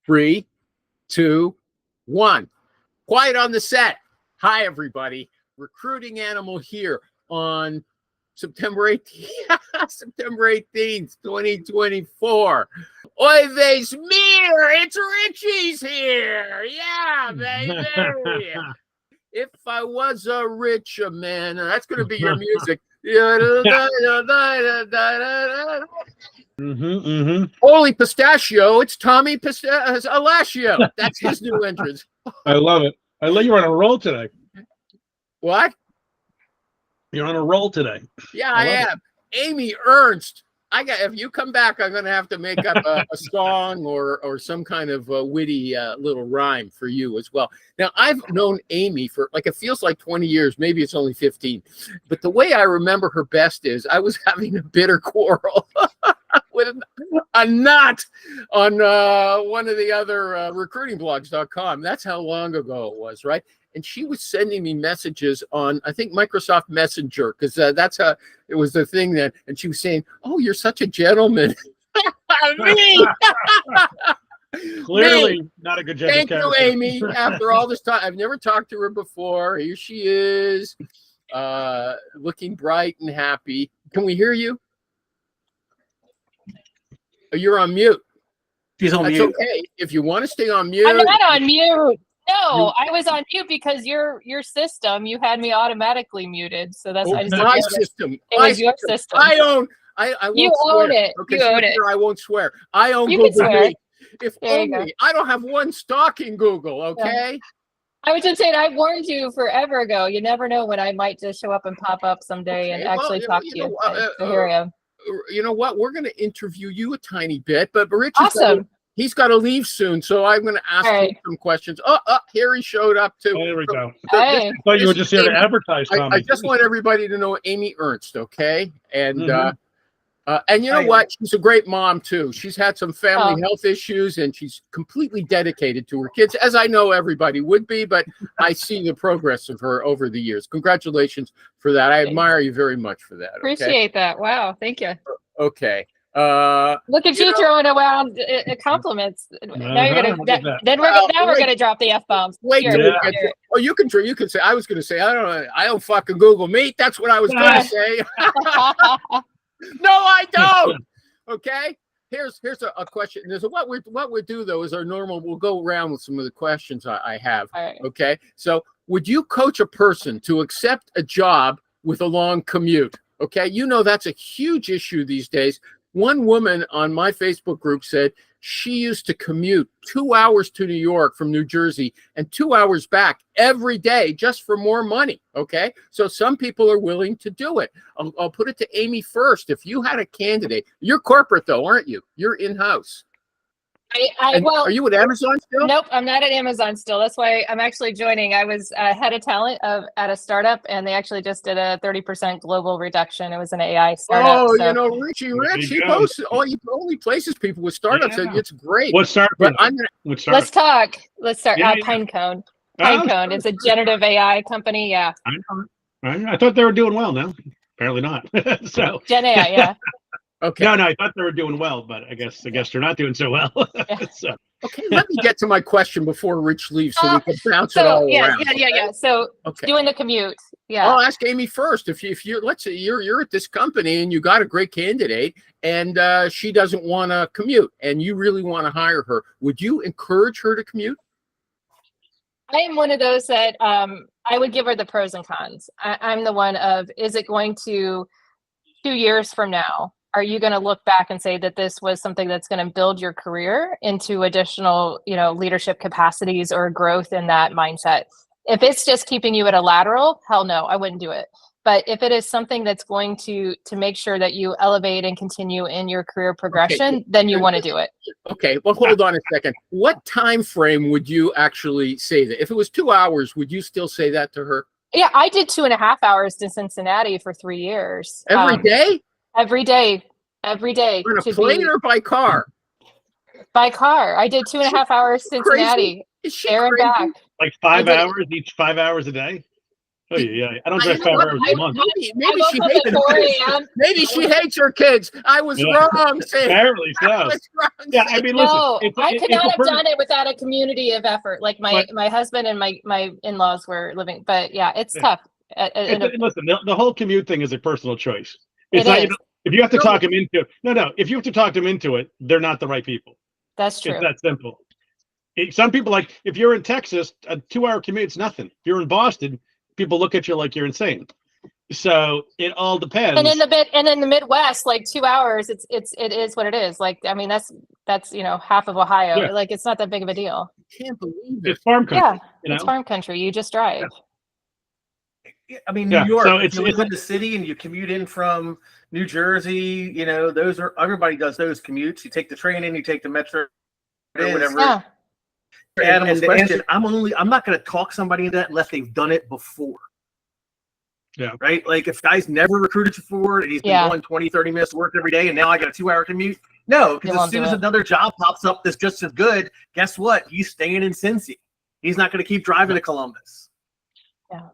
3, 2, 1. Quiet on the set. Hi, everybody. Recruiting Animal here on September 18th, September 18th, 2024. Oy vey's mir! It's Richie's here! Yeah, baby! If I was a richer man, that's going to be your music. Holy pistachio, it's Tommy Alashio. That's his new entrance. I love it. I love you're on a roll today. What? You're on a roll today. Yeah, I am. Amy Ernst. If you come back, I'm going to have to make up a song or some kind of witty little rhyme for you as well. Now, I've known Amy for it feels like 20 years. Maybe it's only 15. But the way I remember her best is I was having a bitter quarrel with a knot on one of the other recruitingblogs.com. That's how long ago it was, right? And she was sending me messages on, I think, Microsoft Messenger, because that's how it was the thing then. And she was saying, "Oh, you're such a gentleman." Me. Clearly not a good gentleman. Thank you, Amy. After all this time, I've never talked to her before. Here she is, looking bright and happy. Can we hear you? Oh, you're on mute. She's on mute. That's okay. If you want to stay on mute. I'm not on mute. No, I was on mute because your system, you had me automatically muted. So that's my system. It was your system. I won't you swear. own it. Okay, you own it. I won't swear. I own you Google can swear. Meet. If only I don't have one stalking Google, okay? Yeah. I was just saying, I warned you forever ago. You never know when I might just show up and pop up someday and actually talk to you. So here I am. You know what? We're going to interview you a tiny bit, but Rich he's got to leave soon, so I'm going to ask him some questions. Oh, here he showed up too. Oh, there we go. Hey. I thought you were just here to advertise. I just want everybody to know Amy Ernst, okay? And and you know what? She's a great mom too. She's had some family health issues, and she's completely dedicated to her kids, as I know everybody would be. But I see the progress of her over the years. Congratulations for that. I admire you very much for that. Appreciate that. Wow, thank you. Okay. Look at you throwing around compliments. Now you're gonna. We're gonna drop the F-bombs. Wait till we get to, you can say. I was gonna say I don't fucking Google Meet. That's what I was gonna say. No, I don't. Okay. Here's a question. There's what we do though is our normal. We'll go around with some of the questions I have. All right. Okay. So, would you coach a person to accept a job with a long commute? Okay. You know that's a huge issue these days. One woman on my Facebook group said she used to commute 2 hours to New York from New Jersey and 2 hours back every day just for more money. Okay. So some people are willing to do it. I'll put it to Amy first. If you had a candidate, you're corporate though, aren't you? You're in-house. Well, are you at Amazon still? Nope, I'm not at Amazon still. That's why I'm actually joining. I was head of talent at a startup, and they actually just did a 30% global reduction. It was an AI startup. Oh, you know, Richie Rich, he posts he only places people with startups. Yeah. It's great. What startup? Let's talk. Let's start. Pinecone. Pinecone. It's a generative AI company. Yeah. I thought they were doing well. No, apparently not. So Gen AI. Yeah. Okay. No, I thought they were doing well, but I guess they're not doing so well. So. Okay, let me get to my question before Rich leaves, so we can bounce it all around. Yeah. So doing the commute. Yeah. I'll ask Amy first. If you're, let's say you're at this company and you got a great candidate, and she doesn't want to commute, and you really want to hire her, would you encourage her to commute? I am one of those that I would give her the pros and cons. I'm the one of, is it going to 2 years from now? Are you going to look back and say that this was something that's going to build your career into additional, leadership capacities or growth in that mindset? If it's just keeping you at a lateral, hell no, I wouldn't do it. But if it is something that's going to make sure that you elevate and continue in your career progression, then you want to do it. Okay, well, hold on a second. What time frame would you actually say that? If it was 2 hours, would you still say that to her? Yeah, I did 2.5 hours to Cincinnati for 3 years. Every day? Every day. On a plane or by car? By car. I did 2.5 hours Cincinnati. Is she there crazy? And back. Like 5 hours, each 5 hours a day? Oh yeah, I don't You drive know 5 what? hours a month. Maybe I she woke up hates at 4 a.m. Maybe she hates her kids. I was Yeah. wrong saying. Apparently I so. was wrong Yeah, I saying- mean, listen, No, I could not a have person- done it without a community of effort. Like my husband and my in-laws were living, but yeah, it's tough. Listen, the whole commute thing is a personal choice. It It's not, is. if you have to talk them into it. No. If you have to talk them into it, they're not the right people. That's true. It's that simple. Some people, like, if you're in Texas, a 2-hour commute's nothing. If you're in Boston, people look at you like you're insane. So it all depends. And in the Midwest, like 2 hours, it is what it is. Like, I mean, that's half of Ohio. Yeah. Like, it's not that big of a deal. Can't believe it. It's farm country. Yeah, it's farm country. You just drive. I mean, Yeah, New York. so if you live in the city and you commute in from New Jersey, those are everybody does those commutes. You take the train in, you take the metro, or whatever. Yeah. Animal's question. I'm not going to talk somebody into that unless they've done it before. Yeah. Right. Like if guy's never recruited before and he's been going 20, 30 minutes to work every day, and now I got a 2-hour commute. No, because as soon as another job pops up that's just as good, guess what? He's staying in Cincy. He's not going to keep driving to Columbus. Yeah.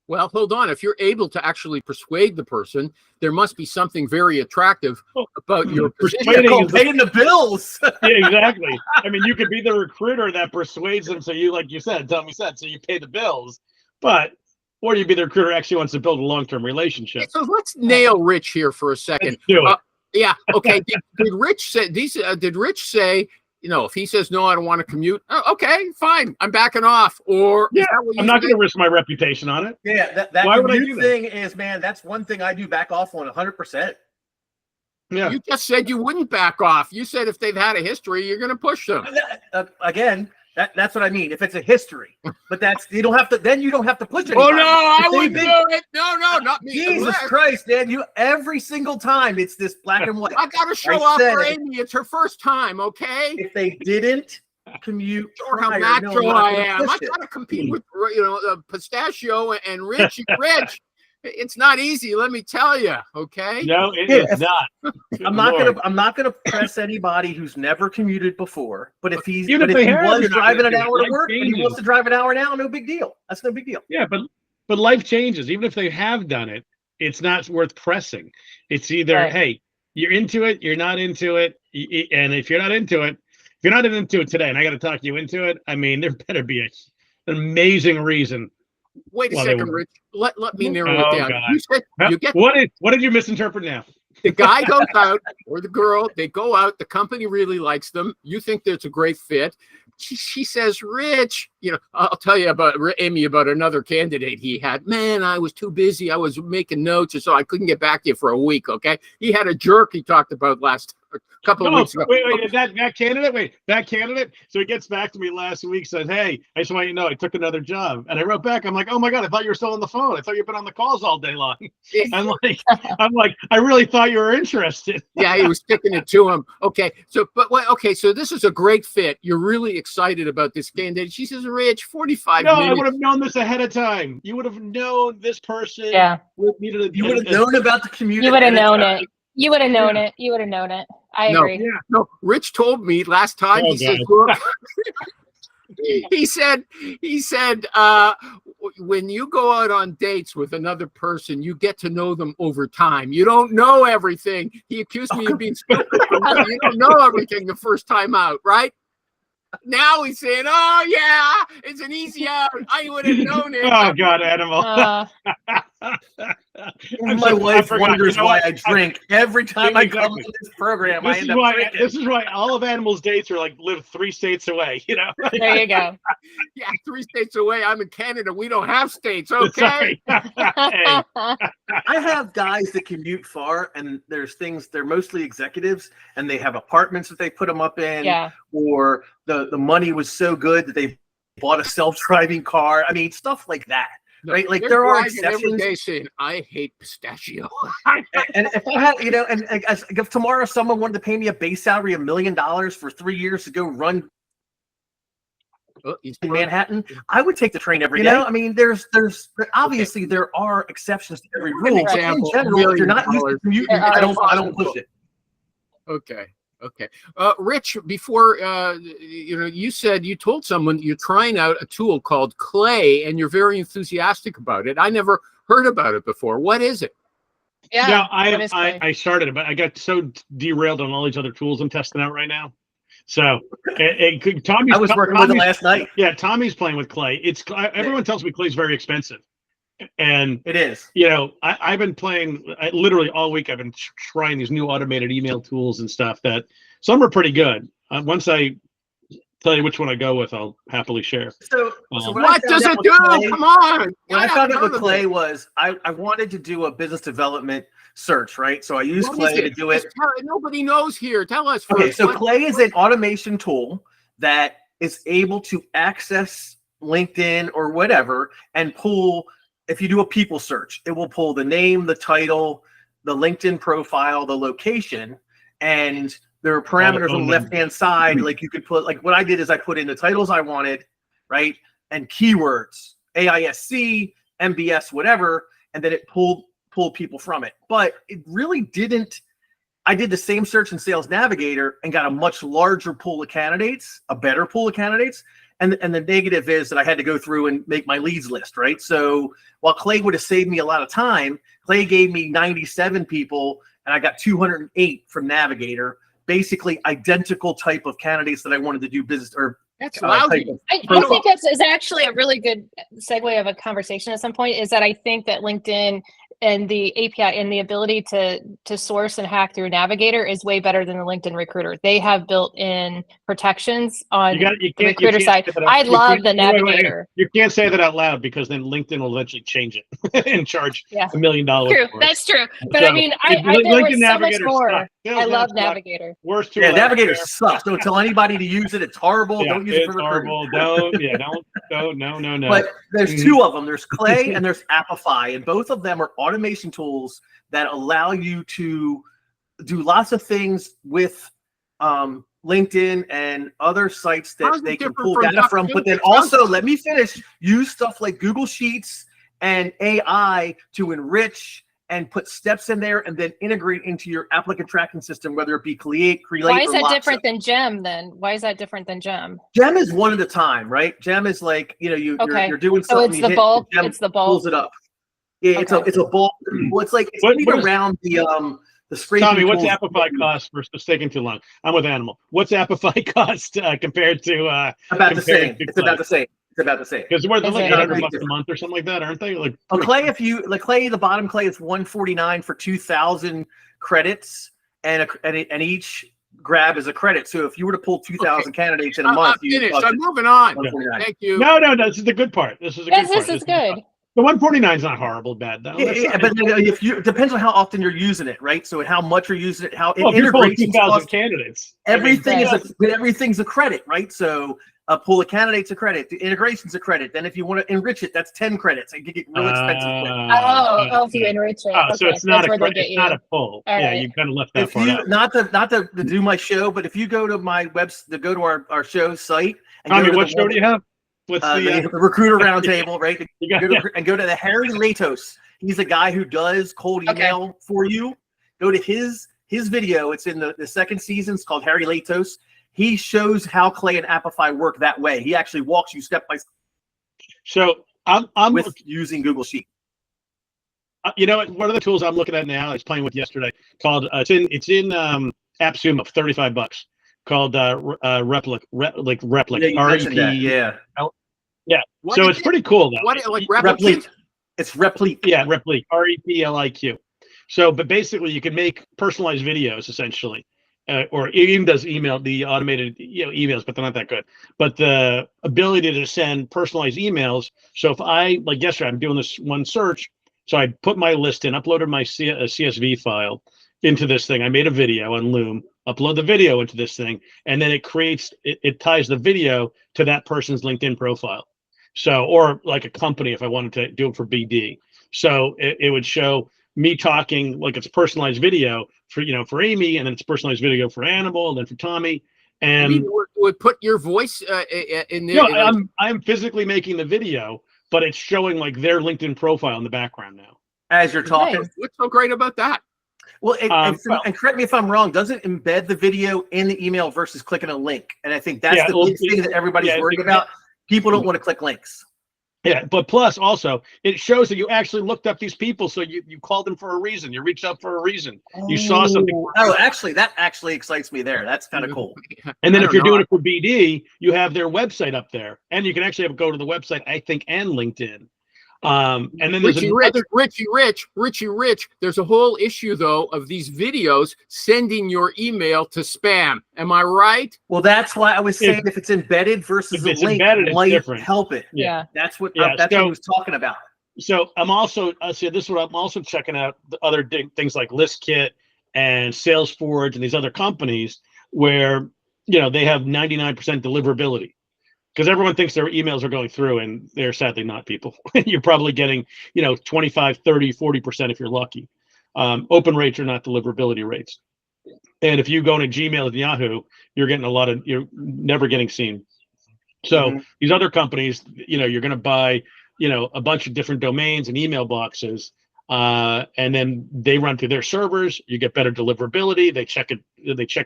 Well, hold on. If you're able to actually persuade the person, there must be something very attractive about your position. Paying the bills. Yeah, exactly. I mean, you could be the recruiter that persuades them. So you, like you said, Tommy said, so you pay the bills, or you be the recruiter who actually wants to build a long-term relationship. So let's nail Rich here for a second. Let's do it. Yeah. Okay. Did Rich say Did Rich say, if he says no, I don't want to commute? Oh, okay, fine. I'm backing off. Or I'm not going to risk my reputation on it. Yeah, that Why would I commute do thing is, man, that's one thing I do back off on 100%. Yeah. You just said you wouldn't back off. You said if they've had a history, you're going to push them. Again, that's what I mean. If it's a history, but you don't have to push it. Oh no, I wouldn't do it. No, not me. Jesus Christ, Dan! Every single time it's this black and white. I got to show off for Amy. It's her first time, okay? If they didn't commute, sure how macho I am. I got to compete with Pistachio and Rich. It's not easy, let me tell you. Okay. No, it is not. I'm not gonna press anybody who's never commuted before. But if he was driving an hour to work and he wants to drive an hour now, no big deal. That's no big deal. Yeah, but life changes. Even if they have done it, it's not worth pressing. It's either hey, you're into it, you're not into it, and if you're not into it today, and I got to talk you into it. I mean, there better be an amazing reason. Wait a second, Rich. Let me narrow it down. God. You said you get what did you misinterpret now? The guy goes out, or the girl, they go out. The company really likes them. You think that's a great fit. She says, Rich, I'll tell you about Amy about another candidate he had. Man, I was too busy. I was making notes, so I couldn't get back to you for a week. Okay. He had a jerk he talked about couple of weeks ago. Wait, that candidate. So he gets back to me last week, said, hey, I just want you to know I took another job. And I wrote back, I'm like, oh my God, I thought you were still on the phone. I thought you've been on the calls all day long. I'm like, I really thought you were interested. Yeah, he was sticking it to him. Okay. So this is a great fit. You're really excited about this candidate. She says, Rich, 45 minutes. I would have known this ahead of time. You would have known this person. Yeah. You would have known about the community. You would have known it. You would have known it. You would have known it. I agree. No, Rich told me last time. He said, look, he said, when you go out on dates with another person, you get to know them over time. You don't know everything. He accused me of being stupid. You don't know everything the first time out, right? Now he's saying, oh, yeah, it's an easy out. I would have known it. Oh, God, Animal. My wife wonders why I drink. Every time I come to this program, I end up drinking. This is why all of Animal's dates are live 3 states away, There you go. Yeah, 3 states away. I'm in Canada. We don't have states, okay? I have guys that commute far, and they're mostly executives, and they have apartments that they put them up in, or the money was so good that they bought a self-driving car. I mean, stuff like that. Right, like there are exceptions. Every day saying, I hate Pistachio. And if I had, and if tomorrow someone wanted to pay me a base salary of $1 million for 3 years to go run in Manhattan, I would take the train every day. I mean, there's obviously there are exceptions to every rule. But in general, if you're not used to commuting, I don't push it. Okay. Okay. Rich, before, you said you told someone you're trying out a tool called Clay and you're very enthusiastic about it. I never heard about it before. What is it? Yeah. I started it, but I got so derailed on all these other tools I'm testing out right now. So Tommy's. I was working with it last night. Yeah, Tommy's playing with Clay. Everyone tells me Clay's very expensive, and it is. I've been playing literally all week. I've been trying these new automated email tools and stuff that some are pretty good. Once I tell you which one I go with, I'll happily share. So what does it do? Clay, come on. What I found out with Clay was I wanted to do a business development search, right? So I used Clay to do it. Nobody knows here. Tell us first. Okay, so Clay is an automation tool that is able to access LinkedIn or whatever and pull, if you do a people search, it will pull the name, the title, the LinkedIn profile, the location, and there are parameters on the left-hand side. Like you could put, like what I did is I put in the titles I wanted, right? And keywords, AISC, MBS, whatever, and then it pulled people from it. But it really didn't. I did the same search in Sales Navigator and got a much larger pool of candidates, a better pool of candidates. And the negative is that I had to go through and make my leads list, right? So while Clay would have saved me a lot of time, Clay gave me 97 people and I got 208 from Navigator, basically identical type of candidates that I wanted to do business or that's lousy. I think that's is actually a really good segue of a conversation at some point, is that I think that LinkedIn and the API and the ability to source and hack through Navigator is way better than the LinkedIn Recruiter. They have built-in protections on the Recruiter side. I love the Navigator. You can't say that out loud because then LinkedIn will eventually change it and charge $1 million. True, that's true. But so, I mean, I think there's so much more. I love Navigator. Worst tool. Yeah, Navigator sucks. Don't tell anybody to use it. It's horrible. Don't use it for horrible. No. But there's two of them. There's Clay and there's Appify, and both of them are automation tools that allow you to do lots of things with LinkedIn and other sites that they can pull data from. But then also, let me finish, use stuff like Google Sheets and AI to enrich and put steps in there and then integrate into your applicant tracking system, whether it be Create. Why is that different than Gem then? Why is that different than Gem? Gem is one at a time, right? Gem is like, you're doing something. So it's the bulk. It's the bulk. Pulls it up. Yeah, it's a bulk. Well, it's like it's around the scraping. Tommy, what's Appify cost for taking too long? I'm with Animal. What's Appify cost compared to? About the same. It's about the same. It's about the same. Because they're like $100 a month or something like that, aren't they? Like Clay, the bottom Clay is $149 for 2,000 credits, and each grab is a credit. So if you were to pull 2,000 candidates in a month, I'm moving on. Thank you. No, this is the good part. This is good. The 149 is not horrible bad though. Yeah, but if it depends on how often you're using it, right? So how much you're using it, how it integrates 2,000 candidates. Everything's a credit, right? So a pool of candidates a credit, the integration's a credit. Then if you want to enrich it, that's 10 credits. It can get real expensive. If you enrich it. So it's not a pull. Yeah, you kind of left that part out. Not to do my show, but if you go to my to go to our show site. Tommy, what show do you have? What's the Recruiter Roundtable, right? Go to the Harry Latos. He's a guy who does cold email for you. Go to his video. It's in the second season. It's called Harry Latos. He shows how Clay and Appify work that way. He actually walks you step by step. So I'm with using Google Sheets. You know what? One of the tools I'm looking at now, I was playing with yesterday, called it's in AppSumo for $35. Called Replic. Yeah. Yeah. So it's pretty cool though. What like Replic? It's Replic. Yeah, Replic. REPLIQ. So, but basically, you can make personalized videos essentially, or it even does the automated emails, but they're not that good. But the ability to send personalized emails. So if like yesterday, I'm doing this one search. So I put my list in, uploaded my CSV file into this thing. I made a video on Loom, upload the video into this thing, and then it ties the video to that person's LinkedIn profile. So, or like a company, if I wanted to do it for BD. So it would show me talking like it's a personalized video for Amy, and then it's a personalized video for Animal, and then for Tommy. And you would put your voice in there. No, I'm physically making the video, but it's showing like their LinkedIn profile in the background now. As you're talking. What's so great about that? Well, and correct me if I'm wrong, doesn't embed the video in the email versus clicking a link. And I think that's the big thing that everybody's worried about. People don't want to click links. Yeah, but plus also it shows that you actually looked up these people, so you called them for a reason. You reached out for a reason. You saw something. Oh, actually, that actually excites me there. That's kind of cool. And then if you're doing it for BD, you have their website up there, and you can actually go to the website, I think, and LinkedIn. And then there's Richie Rich. There's a whole issue though of these videos sending your email to spam. Am I right? Well, that's why I was saying if it's embedded versus a link, might help it. Yeah, that's what what I was talking about. So I'm also this is what I'm also checking out, the other things like ListKit and Salesforce and these other companies where they have 99% deliverability. Because everyone thinks their emails are going through, and they're sadly not, people. You're probably getting, 25, 30, 40% if you're lucky. Open rates are not deliverability rates. And if you go into Gmail and Yahoo, you're never getting seen. So these other companies, you're going to buy, a bunch of different domains and email boxes, and then they run through their servers. You get better deliverability. They check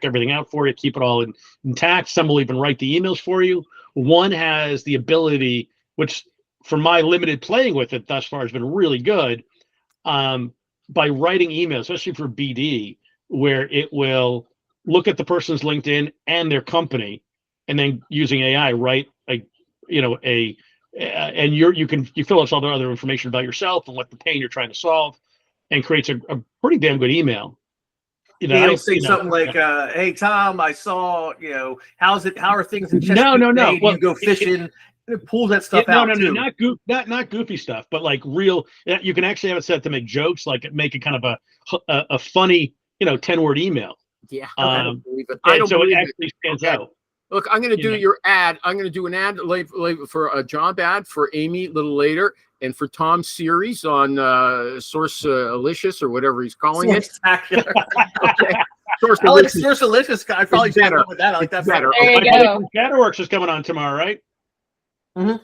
everything out for you, keep it all intact. Some will even write the emails for you. One has the ability, which from my limited playing with it thus far has been really good, by writing emails, especially for BD, where it will look at the person's LinkedIn and their company, and then using AI write and you fill out all the other information about yourself and what the pain you're trying to solve, and creates a pretty damn good email. He'll say something like, "Hey Tom, I saw, how are things in Chester? No. Well, you go fishing." It pulls that stuff out. No, not goofy stuff, but like real. You can actually have it set to make jokes, like make it kind of a funny, 10-word email. Yeah, I don't believe it. So it actually stands out. Look, I'm going to do your ad. I'm going to do an ad for a job ad for Amy a little later, and for Tom's series on Source Alicious or whatever he's calling it. Spectacular. Okay. Source Alicious. I probably should have with that. I like that better. There you go. Chatterworks is coming on tomorrow, right? Mm-hmm.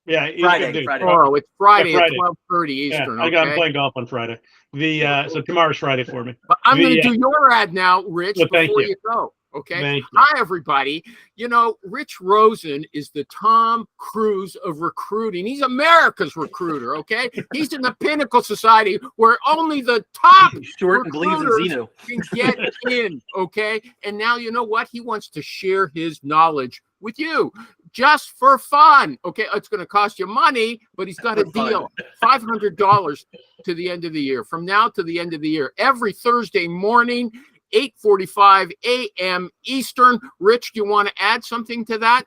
Yeah, Friday. Oh, it's Friday at 12:30 Eastern. Yeah, I'm playing golf on Friday. So tomorrow's Friday for me. But I'm going to do your ad now, Rich, before you go. Okay. Hi, everybody. Rich Rosen is the Tom Cruise of recruiting. He's America's recruiter. Okay. He's in the pinnacle society where only the top short and believes in Zeno can get in. Okay. And now you know what? He wants to share his knowledge with you just for fun. Okay. It's going to cost you money, but he's got a deal. $500 to the end of the year. From now to the end of the year, every Thursday morning, 8:45 a.m. Eastern. Rich, do you want to add something to that?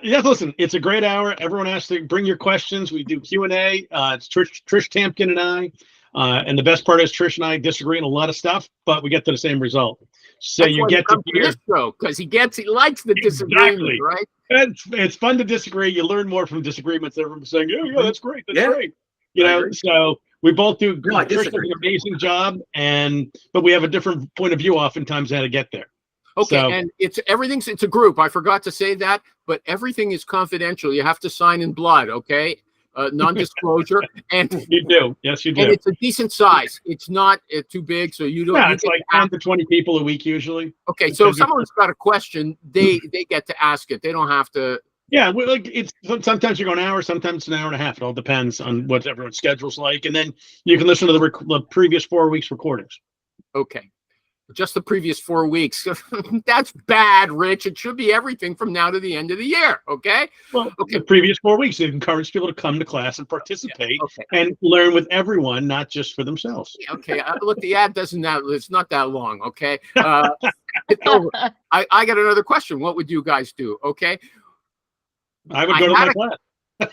Yes, listen, it's a great hour. Everyone has to bring your questions. We do Q&A. It's Trish Tampkin and I. And the best part is Trish and I disagree on a lot of stuff, but we get to the same result. So that's you get to hear this show because he likes the disagreement, right? It's fun to disagree. You learn more from disagreements. Everyone's saying, yeah, that's great. That's great. So we both do. Trish does an amazing job, but we have a different point of view oftentimes how to get there. Okay, and it's a group. I forgot to say that, but everything is confidential. You have to sign in blood, okay? Non-disclosure, and you do. Yes, you do. And it's a decent size. It's not too big, so you don't. Yeah, it's like 10 to 20 people a week usually. Okay, so if someone's got a question, they get to ask it. They don't have to. Yeah, it's sometimes you go an hour, sometimes it's an hour and a half. It all depends on what everyone's schedule's like, and then you can listen to the previous 4 weeks recordings. Okay. Just the previous 4 weeks. That's bad, Rich. It should be everything from now to the end of the year. Okay. Well, the previous 4 weeks, it encouraged people to come to class and participate and learn with everyone, not just for themselves. Yeah, okay. Look, the ad it's not that long. Okay. It's over. I got another question. What would you guys do? Okay. I would go to my class.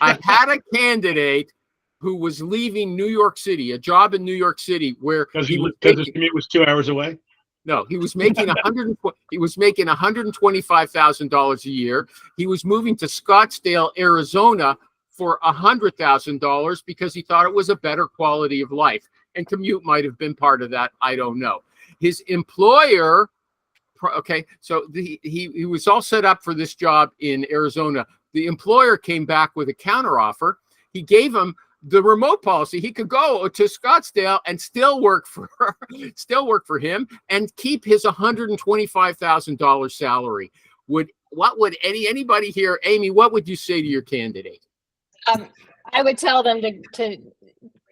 I had a candidate who was leaving New York City, a job in New York City, where because his commute was 2 hours away. No, he was making $125,000 a year. He was moving to Scottsdale, Arizona for $100,000 because he thought it was a better quality of life. And commute might have been part of that. I don't know. His employer, so he was all set up for this job in Arizona. The employer came back with a counteroffer. He gave him the remote policy, he could go to Scottsdale and still work for him and keep his $125,000 salary. What would anybody here, Amy, what would you say to your candidate? I would tell them to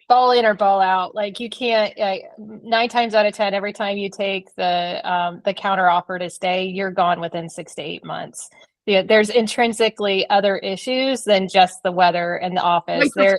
ball in or ball out. Like, you can't, 9 times out of 10, every time you take the counter offer to stay, you're gone within 6 to 8 months. Yeah, there's intrinsically other issues than just the weather and the office. No,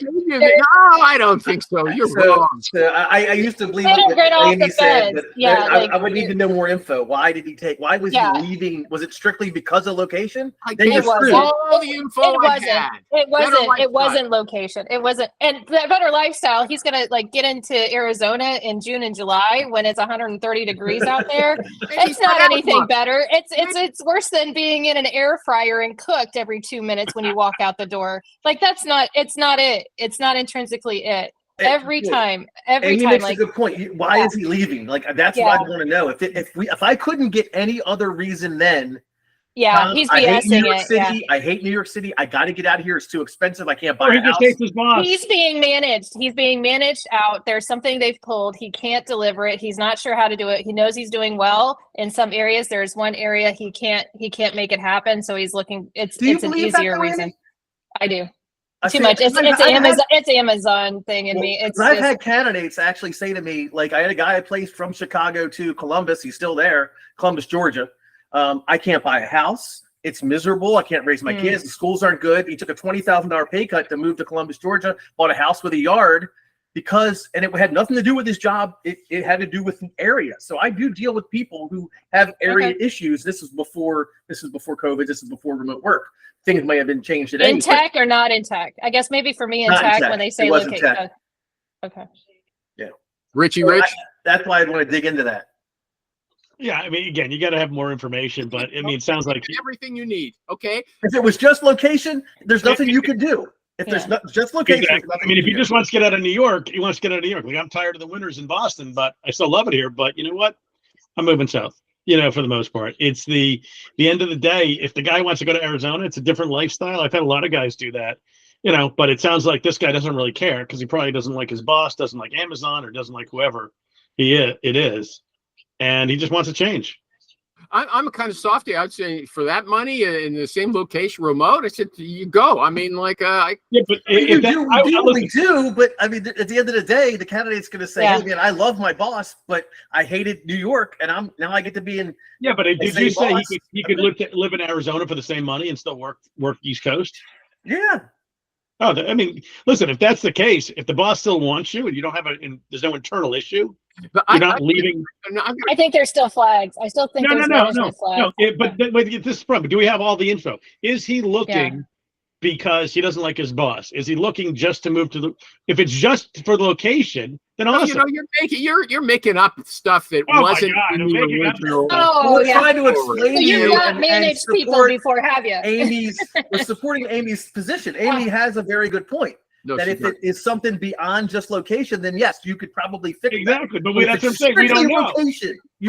I don't think so. You're wrong. So I used to believe what Amy said, but I would need to know more info. Why did he take? Why was he leaving? Was it strictly because of location? It was all the info I had. It wasn't location. It wasn't. And the Better Lifestyle, he's gonna like get into Arizona in June and July when it's 130 degrees out there. It's not anything better. It's worse than being in an air fryer and cooked every 2 minutes when you walk out the door. Like, it's not intrinsically it. Every time makes like, a good point. Why is he leaving? Like, that's what I want to know. If I couldn't get any other reason, then he's BSing it. I hate New York City. I got to get out of here. It's too expensive. I can't buy a house. He's being managed. He's being managed out. There's something they've pulled. He can't deliver it. He's not sure how to do it. He knows he's doing well in some areas. There's one area he can't make it happen. So he's looking. It's an easier reason. I do. Too much. It's Amazon thing in me. I've had candidates actually say to me, like, I had a guy I placed from Chicago to Columbus. He's still there, Columbus, Georgia. I can't buy a house. It's miserable. I can't raise my kids. The schools aren't good. He took a $20,000 pay cut to move to Columbus, Georgia, bought a house with a yard and it had nothing to do with his job. It had to do with the area. So I do deal with people who have area issues. This is before COVID. This is before remote work. Things may have been changed today. In tech or not in tech? I guess maybe for me in tech when they say location. Okay. Yeah. Rich. That's why I want to dig into that. Yeah, I mean, again, you got to have more information, but I mean, it sounds like everything you need. Okay. If it was just location, there's nothing you could do. If there's not just location, exactly. I mean, if he just wants to get out of New York, he wants to get out of New York. Like, I'm tired of the winters in Boston, but I still love it here. But you know what? I'm moving south. For the most part, it's the end of the day. If the guy wants to go to Arizona, it's a different lifestyle. I've had a lot of guys do that. But it sounds like this guy doesn't really care because he probably doesn't like his boss, doesn't like Amazon, or doesn't like whoever it is. And he just wants to change. I'm a kind of softy. I'd say for that money in the same location, remote, I said, you go. I mean, like, but but I mean, at the end of the day, the candidate's going to say, hey, man, I love my boss, but I hated New York, and now I get to be in. Yeah, but did you say he could live in Arizona for the same money and still work East Coast? Yeah. Oh, I mean, listen, if that's the case, if the boss still wants you and you don't have there's no internal issue, you're not leaving. I think there's still flags. I still think there's management flags. But this is problem. Do we have all the info? Is he looking because he doesn't like his boss? Is he looking just to move to if it's just for the location, then awesome. You're making up stuff that wasn't in the original. We're trying to explain to you. You've not managed people before, have you? We're supporting Amy's position. Amy has a very good point. That if it is something beyond just location, then yes, you could probably fix exactly. But that's what I'm saying. We don't know.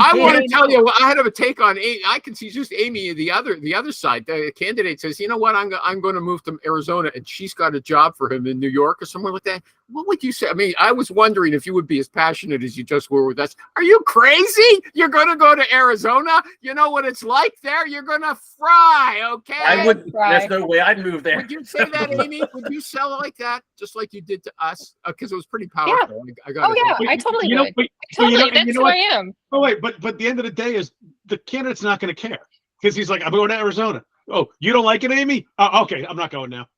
I want to tell you, I have a take on. I can see just Amy the other side. The candidate says, you know what, I'm going to move to Arizona, and she's got a job for him in New York or somewhere like that. What would you say? I mean, I was wondering if you would be as passionate as you just were with us. Are you crazy? You're going to go to Arizona? You know what it's like there? You're going to fry, okay? I would. There's no way I'd move there. Would you say that, Amy? Would you sell it like that, just like you did to us? Because it was pretty powerful. Yeah. I totally would. That's who I am. Oh wait, but the end of the day is the candidate's not going to care because he's like, I'm going to Arizona. Oh, you don't like it, Amy? Okay, I'm not going now.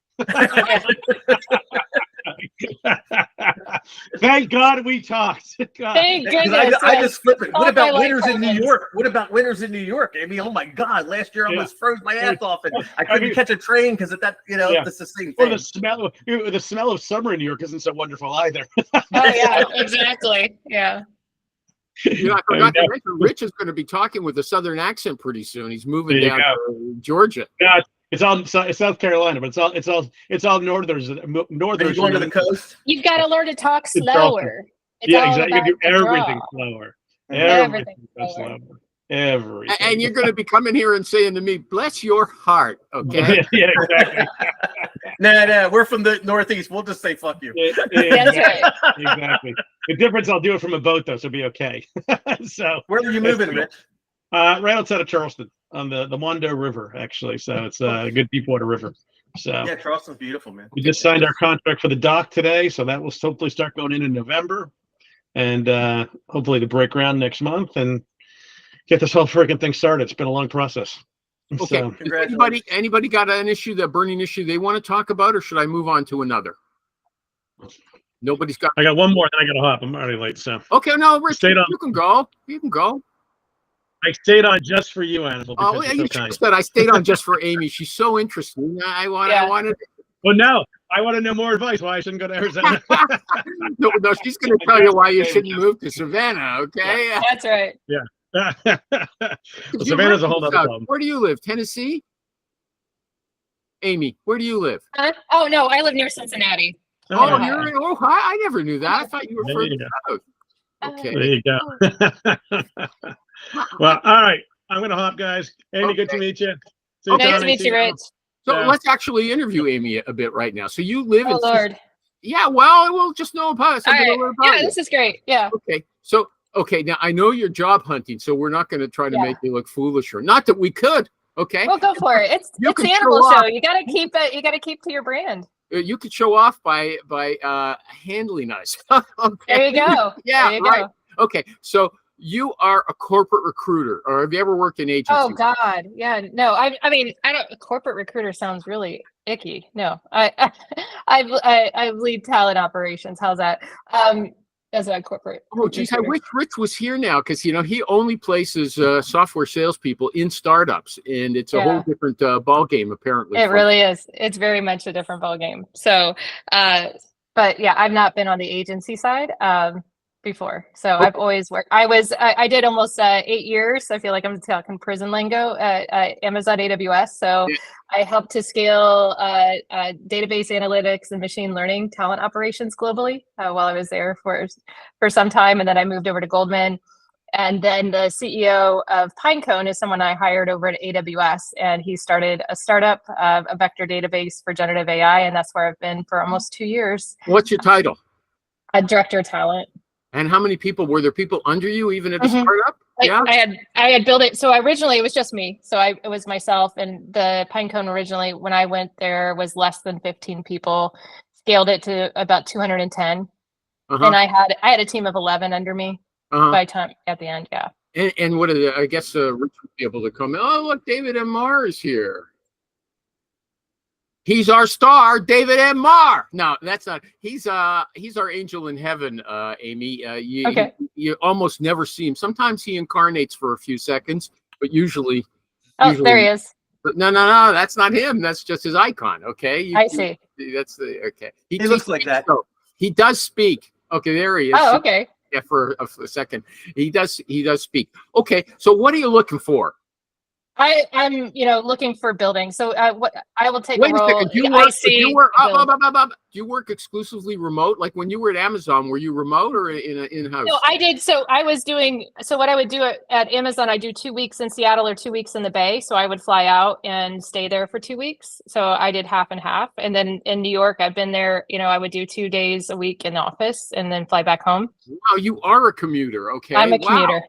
Thank God we talked. God. Thank goodness. I just flip it. What about winters in New York? What about winters in New York, Amy? Oh my God! Last year I almost froze my ass off, and I couldn't catch a train because of that. It's the same thing. Well, the smell of summer in New York isn't so wonderful either. Oh yeah, exactly. Yeah. I forgot to mention, Rich is going to be talking with a Southern accent pretty soon. He's moving down to Georgia. Yeah, it's South Carolina, but it's all northerners. Are you going to the coast? You've got to learn to talk slower. Exactly. You do everything slower. Everything slower. Everything. And you're going to be coming here and saying to me, "Bless your heart," okay? Yeah, exactly. No, we're from the Northeast. We'll just say fuck you. That's right. Exactly. The difference, I'll do it from a boat though, so it'll be okay. So where are you moving, Rich? Right outside of Charleston on the Mondo River, actually. So it's a good Deepwater River. So yeah, Charleston's beautiful, man. We just signed our contract for the dock today, so that will hopefully start going in November, and hopefully to break ground next month and get this whole freaking thing started. It's been a long process. Okay. So, anybody got an issue, the burning issue they want to talk about, or should I move on to another? Nobody's got. I got one more, then I got to hop. I'm already late. So okay, no, Rich, you can go. You can go. I stayed on just for you, Annabelle. Oh, yeah, you just said I stayed on just for Amy. She's so interesting. I wanted. Well, no, I want to know more advice. Why I shouldn't go to Arizona? no, she's going to tell you why you shouldn't move to Savannah. Okay. Yeah, that's right. Yeah. Well, Savannah's a whole other problem. Where do you live? Tennessee? Amy, where do you live? Oh no, I live near Cincinnati. Oh, you're in Ohio. I never knew that. I thought you were further south. Okay. There you go. Well, all right. I'm going to hop, guys. Amy, good to meet you. Nice to meet you, Rich. So let's actually interview Amy a bit right now. So you live in. Lord. Yeah, well, we'll just know about something a little about you. This is great. Yeah. Okay. So, now I know you're job hunting, so we're not going to try to make you look foolish, or not that we could. Okay. Well, go for it. It's the animal show. You got to keep it. You got to keep to your brand. You could show off by handling us. Okay. There you go. Yeah. There you right. Go. Okay. So you are a corporate recruiter, or have you ever worked in agencies? Oh God, yeah. No, I mean, I don't. A corporate recruiter sounds really icky. No, I lead talent operations. How's that? As a corporate. Oh, geez, I wish Rich was here now, because he only places software salespeople in startups, and it's a whole different ball game apparently. It really is. It's very much a different ball game. So, but yeah, I've not been on the agency side before. So I've always worked. I did almost 8 years. I feel like I'm talking prison lingo at Amazon AWS. So I helped to scale database analytics and machine learning talent operations globally while I was there for some time. And then I moved over to Goldman. And then the CEO of Pinecone is someone I hired over at AWS, and he started a startup, a vector database for generative AI. And that's where I've been for almost 2 years. What's your title? Director of talent. And how many people were there? People under you, even at a startup? Yeah, I had built it. So originally it was just me. So it was myself, and the Pinecone originally, when I went there, was less than 15 people. Scaled it to about 210, and I had a team of 11 under me by time at the end. Yeah. And what are I guess Rich would be able to come. Oh, look, David M. Marr is here. He's our star, David M. Marr. No, that's not. He's our angel in heaven, Amy. You almost never see him. Sometimes he incarnates for a few seconds, but usually. There he is. But no, that's not him. That's just his icon. Okay. I see. That's the okay. He looks like that. So he does speak. Okay, there he is. Oh, okay. Yeah, for a second, he does speak. Okay, so what are you looking for? I'm looking for building. So what I will take Wait a role. Second. Do you work exclusively remote? Like when you were at Amazon, were you remote or in-house? No, I did. So I was doing. So what I would do at Amazon, I do 2 weeks in Seattle or 2 weeks in the Bay. So I would fly out and stay there for 2 weeks. So I did half and half. And then in New York, I've been there. I would do 2 days a week in the office and then fly back home. Wow, you are a commuter. Okay, I'm a commuter.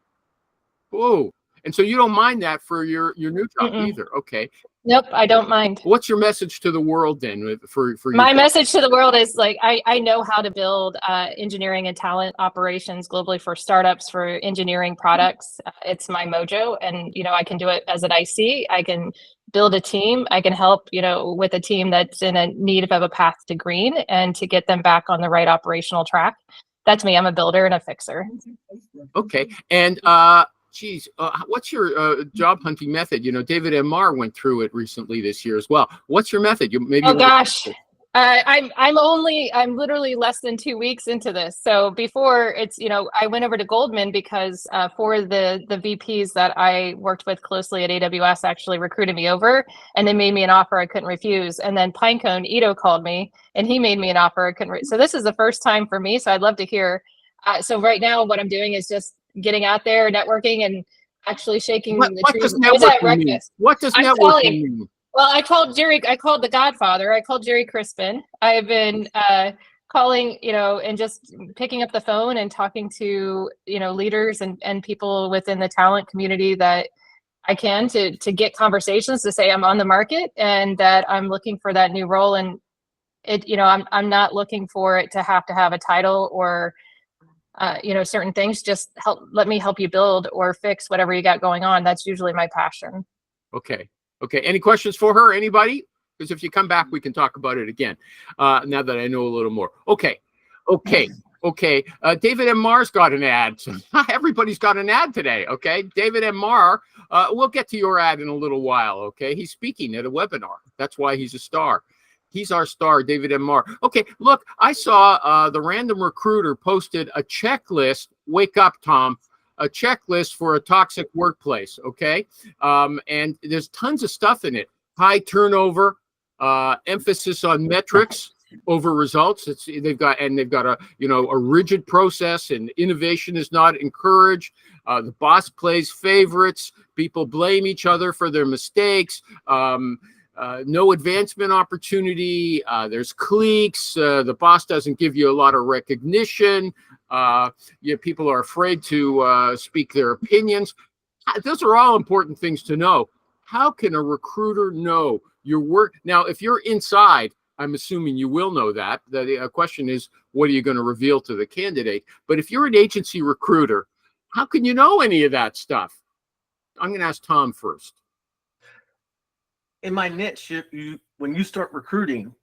Whoa. And so you don't mind that for your new job either. Okay. Nope, I don't mind. What's your message to the world then? For my message to the world is like I know how to build engineering and talent operations globally for startups, for engineering products. It's my mojo, and I can do it as an IC. I can build a team. I can help with a team that's in a need of a path to green and to get them back on the right operational track. That's me. I'm a builder and a fixer. Okay, and geez, what's your job hunting method? David M. Marr went through it recently this year as well. What's your method? Oh gosh, I'm literally less than 2 weeks into this. So before it's I went over to Goldman because for the VPs that I worked with closely at AWS actually recruited me over, and they made me an offer I couldn't refuse. And then Pinecone, Ito called me and he made me an offer I couldn't. So this is the first time for me. So I'd love to hear. So right now, what I'm doing is just getting out there, networking, and actually shaking the trees. Does networking mean? What does networking mean? Well, I called the Godfather. I called Jerry Crispin. I've been calling, and just picking up the phone and talking to, leaders and people within the talent community that I can to get conversations to say I'm on the market and that I'm looking for that new role. And I'm not looking for it to have a title or, certain things. Just let me help you build or fix whatever you got going on. That's usually my passion. Okay. Any questions for her? Anybody? Because if you come back, we can talk about it again. Now that I know a little more. Okay. David M. Marr's got an ad. Everybody's got an ad today. Okay. David M. Marr, we'll get to your ad in a little while. Okay. He's speaking at a webinar. That's why he's a star. He's our star, David M. Marr. Okay. Look, I saw the Random Recruiter posted a checklist. Wake up, Tom. A checklist for a toxic workplace. Okay. And there's tons of stuff in it. High turnover, emphasis on metrics over results. They've got a rigid process, and innovation is not encouraged. The boss plays favorites. People blame each other for their mistakes. No advancement opportunity. There's cliques. The boss doesn't give you a lot of recognition. People are afraid to speak their opinions. Those are all important things to know. How can a recruiter know your work? Now, if you're inside, I'm assuming you will know that. The question is, what are you going to reveal to the candidate? But if you're an agency recruiter, how can you know any of that stuff? I'm going to ask Tom first. In my niche, when you start recruiting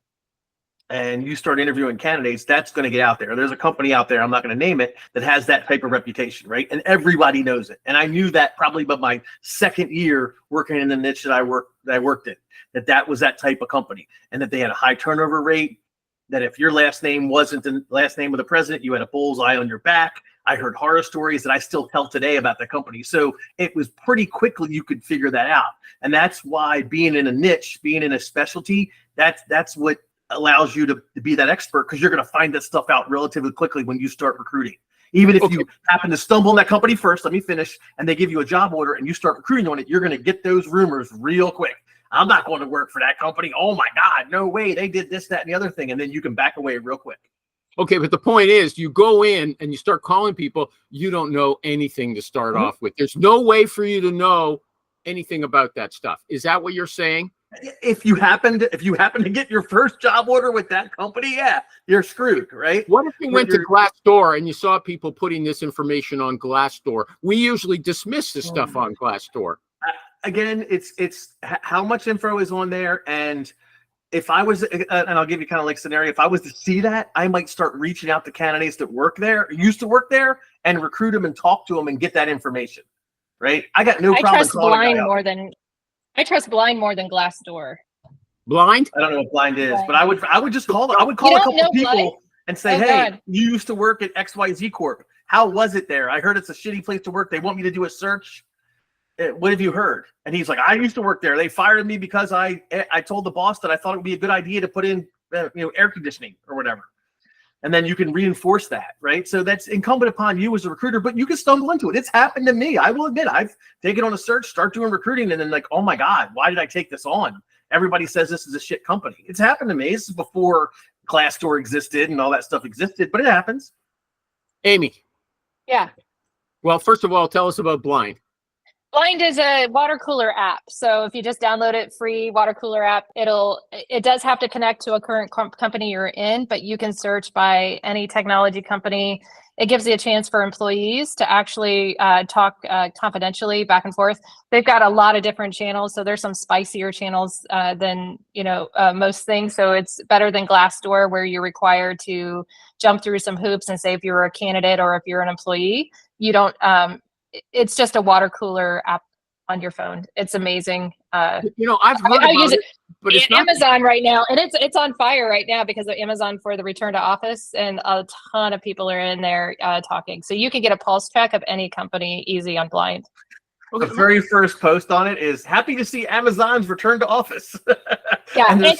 and you start interviewing candidates, that's going to get out there. There's a company out there, I'm not going to name it, that has that type of reputation, right? And everybody knows it. And I knew that probably by my second year working in the niche that I worked in, that was that type of company, and that they had a high turnover rate, that if your last name wasn't the last name of the president, you had a bullseye on your back. I heard horror stories that I still tell today about the company. So it was pretty quickly you could figure that out. And that's why being in a niche, being in a specialty, that's what allows you to be that expert, because you're going to find that stuff out relatively quickly when you start recruiting. Even if you happen to stumble in that company first, let me finish, and they give you a job order and you start recruiting on it, you're going to get those rumors real quick. I'm not going to work for that company. Oh my God, no way. They did this, that, and the other thing. And then you can back away real quick. Okay, but the point is, you go in and you start calling people, you don't know anything to start off with. There's no way for you to know anything about that stuff. Is that what you're saying? If you happen to get your first job order with that company, yeah, you're screwed, right? What if you went to Glassdoor and you saw people putting this information on Glassdoor? We usually dismiss this stuff on Glassdoor. Again, it's how much info is on there, and if I was, and I'll give you kind of like scenario, if I was to see that, I might start reaching out to candidates that work there, used to work there, and recruit them and talk to them and get that information, right? I got no problem. I trust Blind more than Glassdoor. Blind? I don't know what Blind is, but I would just call them. I would call a couple of people Blind? And say, hey, God. You used to work at XYZ Corp. How was it there? I heard it's a shitty place to work. They want me to do a search. What have you heard? And he's like, I used to work there. They fired me because I told the boss that I thought it would be a good idea to put in air conditioning or whatever. And then you can reinforce that, right? So that's incumbent upon you as a recruiter, but you can stumble into it. It's happened to me. I will admit, I've taken on a search, start doing recruiting, and then like, oh my God, why did I take this on? Everybody says this is a shit company. It's happened to me. This is before Glassdoor existed and all that stuff existed, but it happens. Amy. Yeah. Well, first of all, tell us about Blind. Blind is a water cooler app. So if you just download it, free water cooler app, it does have to connect to a current company you're in, but you can search by any technology company. It gives you a chance for employees to actually talk confidentially back and forth. They've got a lot of different channels, so there's some spicier channels than most things. So it's better than Glassdoor, where you're required to jump through some hoops and say if you're a candidate or if you're an employee. You don't. It's just a water cooler app on your phone. It's amazing. I've heard about use it, but it's Amazon right now, and it's on fire right now because of Amazon for the return to office, and a ton of people are in there talking. So you can get a pulse check of any company easy on Blind. The very first post on it is happy to see Amazon's return to office. Yeah, and they're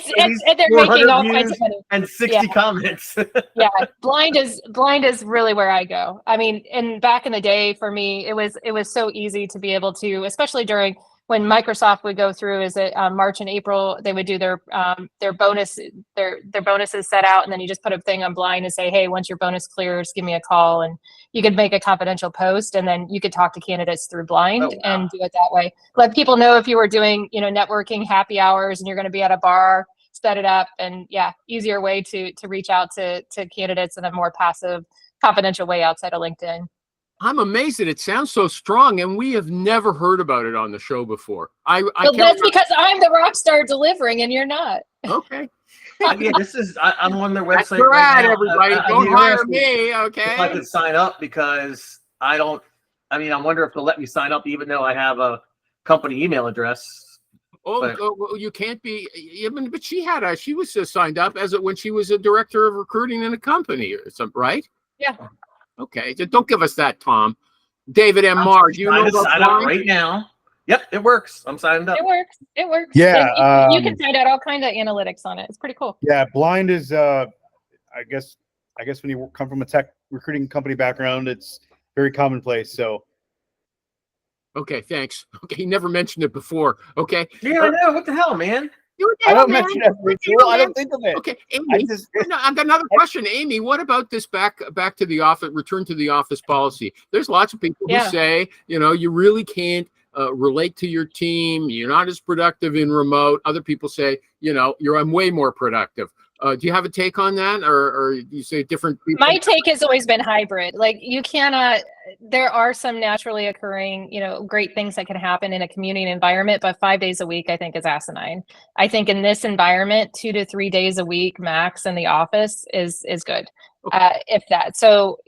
making all kinds of money. And 60 comments. Yeah, Blind is really where I go. I mean, and back in the day for me, it was so easy to be able to, especially during when Microsoft would go through, is it March and April, they would do their bonuses set out, and then you just put a thing on Blind and say, hey, once your bonus clears, give me a call, and you could make a confidential post, and then you could talk to candidates through Blind and do it that way. Let people know if you were doing, networking happy hours and you're going to be at a bar, set it up, and easier way to reach out to candidates in a more passive, confidential way outside of LinkedIn. I'm amazed that it sounds so strong, and we have never heard about it on the show before. That's because I'm the rock star delivering, and you're not. Okay. I'm on their website. That's right now. Everybody, don't hire me, okay? If I could sign up, because I wonder if they'll let me sign up even though I have a company email address. Well, you can't be. But she was signed up when she was a director of recruiting in a company or something, right? Yeah. Okay, don't give us that, Tom. David M. Marr, do you know about sign up right now? Yep, it works. I'm signed up. It works. Yeah, you can find out all kinds of analytics on it. It's pretty cool. Yeah, Blind is I guess when you come from a tech recruiting company background, it's very commonplace. So okay, thanks. Okay, he never mentioned it before. Okay. Yeah, I know. What the hell, man? I don't mention it. I don't think of it. Okay, Amy. I've got another question, Amy. What about this back to the office, return to the office policy? There's lots of people who say, you really can't relate to your team. You're not as productive in remote. Other people say, I'm way more productive. Do you have a take on that, or you say different people? My take has always been hybrid. Like, you cannot. There are some naturally occurring, great things that can happen in a community environment, but 5 days a week, I think, is asinine. I think in this environment, 2 to 3 days a week max in the office is good, if that. So,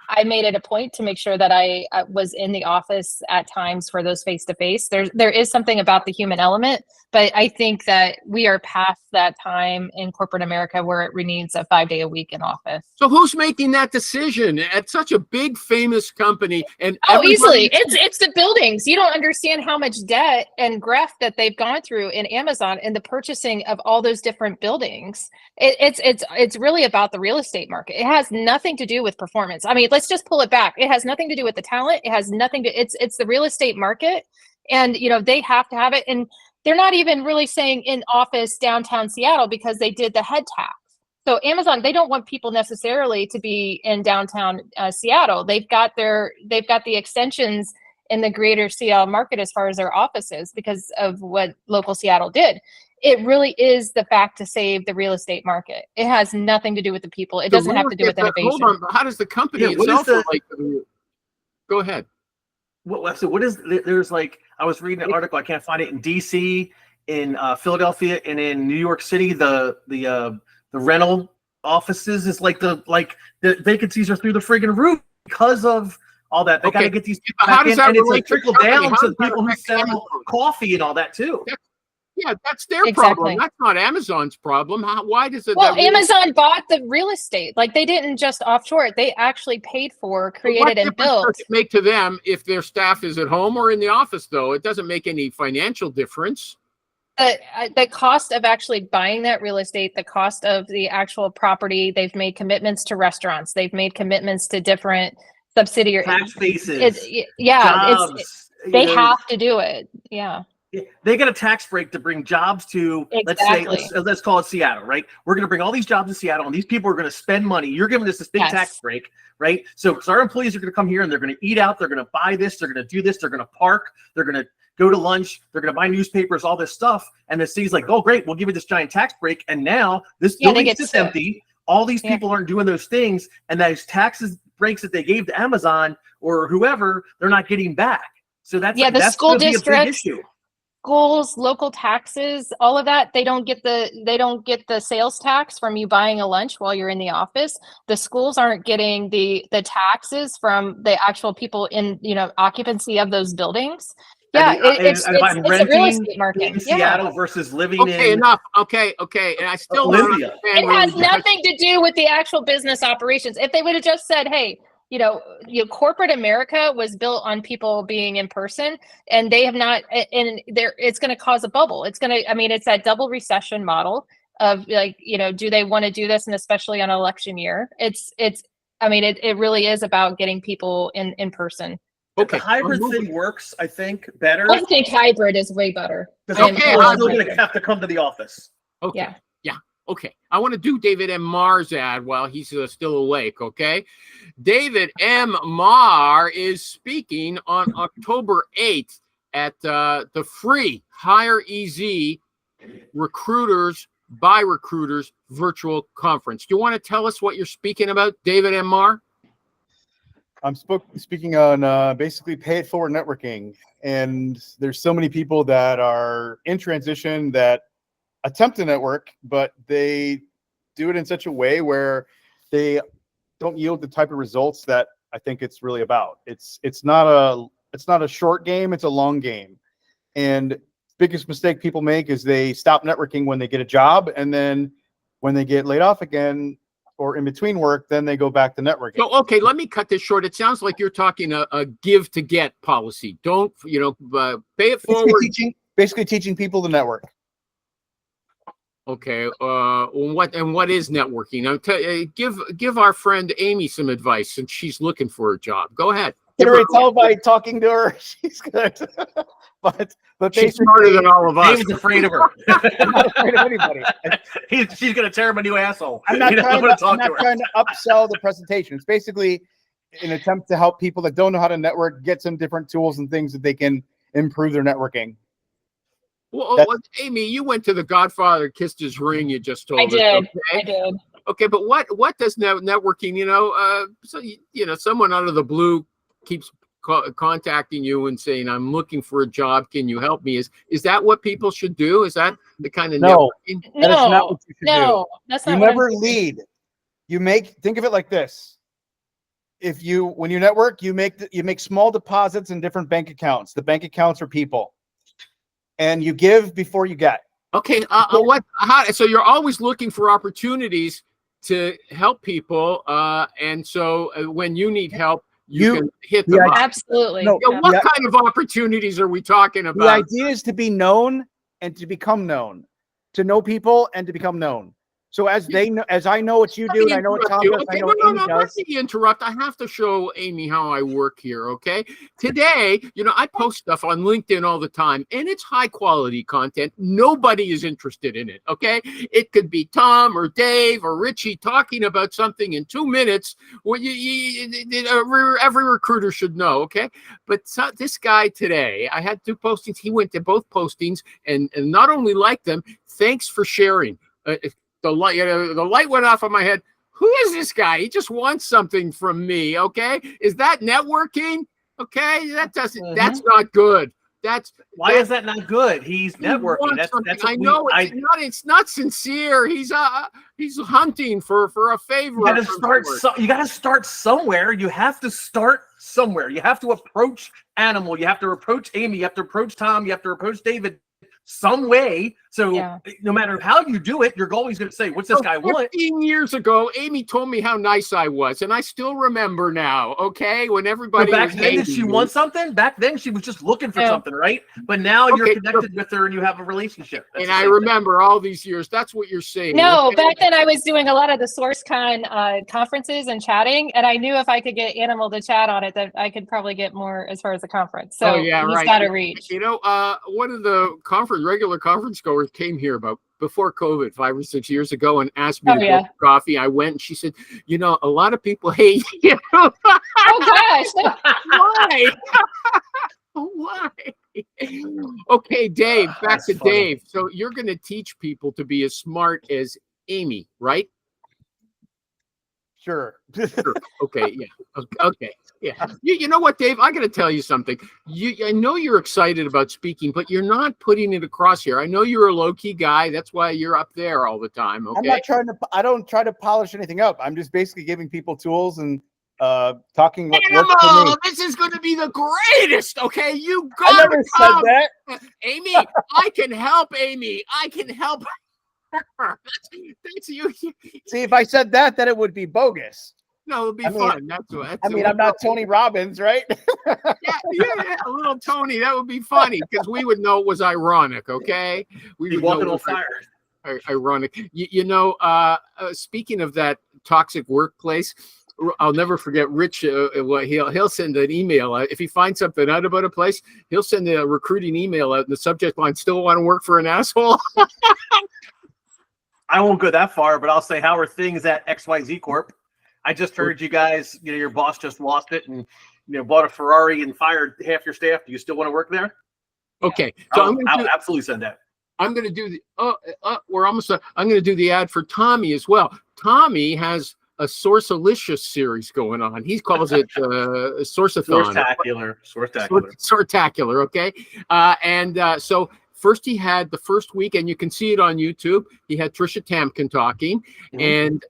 I made it a point to make sure that I was in the office at times for those face-to-face. There is something about the human element, but I think that we are past that time in corporate America where it needs a 5 day a week in office. So who's making that decision at such a big, famous company? And easily. It's the buildings. You don't understand how much debt and graft that they've gone through in Amazon and the purchasing of all those different buildings. It's really about the real estate market. It has nothing to do with performance. I mean, let's just pull it back. It has nothing to do with the talent. It has nothing to. It's the real estate market, and they have to have it. And they're not even really saying in office downtown Seattle because they did the head tax. So Amazon, they don't want people necessarily to be in downtown Seattle. They've got the extensions in the greater Seattle market as far as their offices because of what local Seattle did. It really is the fact to save the real estate market. It has nothing to do with the people. It doesn't have to do with innovation. Hold on. How does the company itself relate to the? Go ahead. There's I was reading an article. I can't find it in DC, in Philadelphia, and in New York City. The rental offices is the vacancies are through the friggin' roof because of all that. They got to get these people back in, and it's trickle down to the people who sell coffee and all that too. Yeah, that's their problem. That's not Amazon's problem. Why does it? Well, Amazon bought the real estate. Like, they didn't just offshore it; they actually paid for, created, and built. What difference does it make to them if their staff is at home or in the office? Though it doesn't make any financial difference. The cost of actually buying that real estate, the cost of the actual property. They've made commitments to restaurants. They've made commitments to different subsidiaries. Tax bases. Jobs, they have to do it. Yeah. They get a tax break to bring jobs to, let's call it Seattle, right? We're going to bring all these jobs to Seattle, and these people are going to spend money. You're giving us this big tax break, right? So our employees are going to come here and they're going to eat out. They're going to buy this. They're going to do this. They're going to park. They're going to go to lunch. They're going to buy newspapers, all this stuff. And the city's like, oh, great, we'll give you this giant tax break. And now this building's just empty. All these people aren't doing those things. And those taxes breaks that they gave to Amazon or whoever, they're not getting back. So that's the school districts. Issue. Schools, local taxes, all of that, they don't get the sales tax from you buying a lunch while you're in the office. The schools aren't getting the taxes from the actual people in occupancy of those buildings. Yeah, it's a real estate market in Seattle versus living in. Enough. Okay, and I still don't understand. It has nothing to do with the actual business operations. If they would have just said, hey, corporate America was built on people being in person, and they have not, and it's going to cause a bubble. It's that double recession model of do they want to do this? And especially on an election year, it really is about getting people in person. Okay. The hybrid thing works, I think, better. I think hybrid is way better. Because Okay, people are still hybrid. going to have to come to the office. Okay. Yeah. Yeah. Okay. I want to do David M. Marr's ad while he's still awake. Okay. David M. Marr is speaking on October 8th at the free Hire EZ Recruiters by Recruiters virtual conference. Do you want to tell us what you're speaking about, David M. Marr? I'm speaking on basically pay it forward networking. And there's so many people that are in transition that attempt to network, but they do it in such a way where they don't yield the type of results that I think it's really about. It's not a short game, it's a long game. And biggest mistake people make is they stop networking when they get a job, and then when they get laid off again or in between work, then they go back to networking. So, okay, let me cut this short. It sounds like you're talking a give to get policy. Don't, pay it forward. Basically teaching people to network. Okay. What is networking? Now, give our friend Amy some advice since she's looking for a job. Go ahead. Can already tell by talking to her, she's good. but she's smarter than all of us. David's afraid of her. I'm not afraid of anybody. She's going to tear him a new asshole. I'm not trying to upsell the presentation. It's basically an attempt to help people that don't know how to network get some different tools and things that they can improve their networking. Well, Amy, you went to the Godfather Kissed His Ring. You just told us. I Okay? did. Okay, but what does networking? Someone out of the blue keeps contacting you and saying, "I'm looking for a job. Can you help me?" Is that what people should do? Is that the kind of networking? That is not what you should do. That's not. You never lead. Think of it like this. When you network, you make small deposits in different bank accounts. The bank accounts are people. And you give before you get. Okay. So you're always looking for opportunities to help people. And so when you need help, you can hit them up. Absolutely. No, What kind of opportunities are we talking about? The idea is to be known and to become known, to know people and to become known. So as I know what you do, and I know what Tom does, I know what Amy does. Let me interrupt. I have to show Amy how I work here, okay? Today, I post stuff on LinkedIn all the time, and it's high quality content. Nobody is interested in it, okay? It could be Tom or Dave or Richie talking about something in 2 minutes. Well, every recruiter should know, okay? But this guy today, I had 2 postings. He went to both postings and not only liked them, thanks for sharing. The light went off on my head. Who is this guy? He just wants something from me. Okay. Is that networking? Okay. That's not good. Why is that not good? He's networking. That's I know it's not sincere. He's hunting for a favor. You got to start somewhere. You have to start somewhere. You have to approach Animal. You have to approach Amy. You have to approach Tom. You have to approach David some way. So no matter how you do it, you're always going to say, what's this guy want? 15 years ago, Amy told me how nice I was, and I still remember now, okay? When everybody back then, did she want something? Back then, she was just looking for something, right? But now you're connected with her and you have a relationship. And I remember all these years. That's what you're saying. No, back then I was doing a lot of the SourceCon conferences and chatting, and I knew if I could get Animal to chat on it, that I could probably get more as far as the conference. So he's got to reach. One of the regular conference goers came here about before COVID 5 or 6 years ago and asked me to go for coffee. I went and she said, a lot of people hate you. Oh gosh. Why? Why? Okay, Dave, back to funny. Dave. So you're going to teach people to be as smart as Amy, right? Sure. Okay. Yeah. Okay. Yeah. You know what, Dave? I got to tell you something. I know you're excited about speaking, but you're not putting it across here. I know you're a low key guy. That's why you're up there all the time. Okay. I don't try to polish anything up. I'm just basically giving people tools and talking what Animal, works for me. this is going to be the greatest. Okay. You got I never said that. Amy, I can help Amy. I can help her. That's you. See, if I said that, then it would be bogus. No, it'll be fun. I'm not Tony Robbins, right? yeah, little Tony. That would be funny because we would know it was ironic. Okay, we would walking on fire. Ironic. Speaking of that toxic workplace, I'll never forget Rich. What he'll send an email if he finds something out about a place. He'll send a recruiting email out in the subject line. Still want to work for an asshole? I won't go that far, but I'll say, how are things at XYZ Corp? I just heard you guys, your boss just lost it and bought a Ferrari and fired half your staff. Do you still want to work there? Okay, so I'll absolutely send that. I'm going to do we're almost. I'm going to do the ad for Tommy as well. Tommy has a Sourcelicious series going on. He calls it Sourceathon. Sourcetacular. Okay, so first he had the first week, and you can see it on YouTube. He had Trisha Tamkin talking, and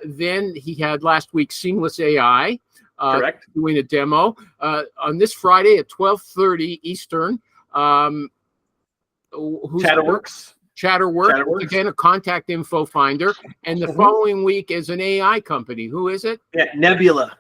then he had last week Seamless AI. Correct. Doing a demo on this Friday at 12:30 Eastern. Chatterworks. Again, a contact info finder. And the following week is an AI company. Who is it? Yeah, Nebula,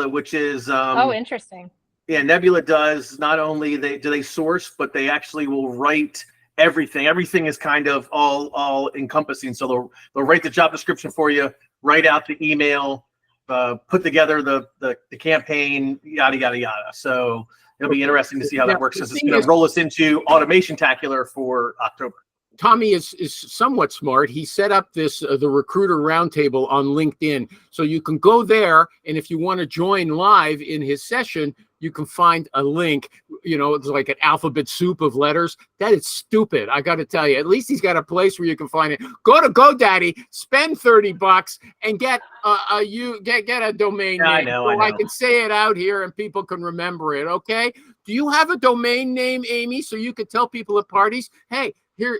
which is interesting. Yeah, Nebula does not only do they source, but they actually will write everything. Everything is kind of all encompassing. So they'll write the job description for you, write out the email, put together the campaign, yada yada yada. So it'll be interesting to see how that works, because it's going to roll us into Automation Tacular for October. Tommy is somewhat smart. He set up this the recruiter roundtable on LinkedIn, so you can go there, and if you want to join live in his session, you can find a link. It's like an alphabet soup of letters. That is stupid. I got to tell you. At least he's got a place where you can find it. Go to GoDaddy, spend $30, and get a domain name. I know. I can say it out here, and people can remember it. Okay? Do you have a domain name, Amy, so you could tell people at parties, hey, here,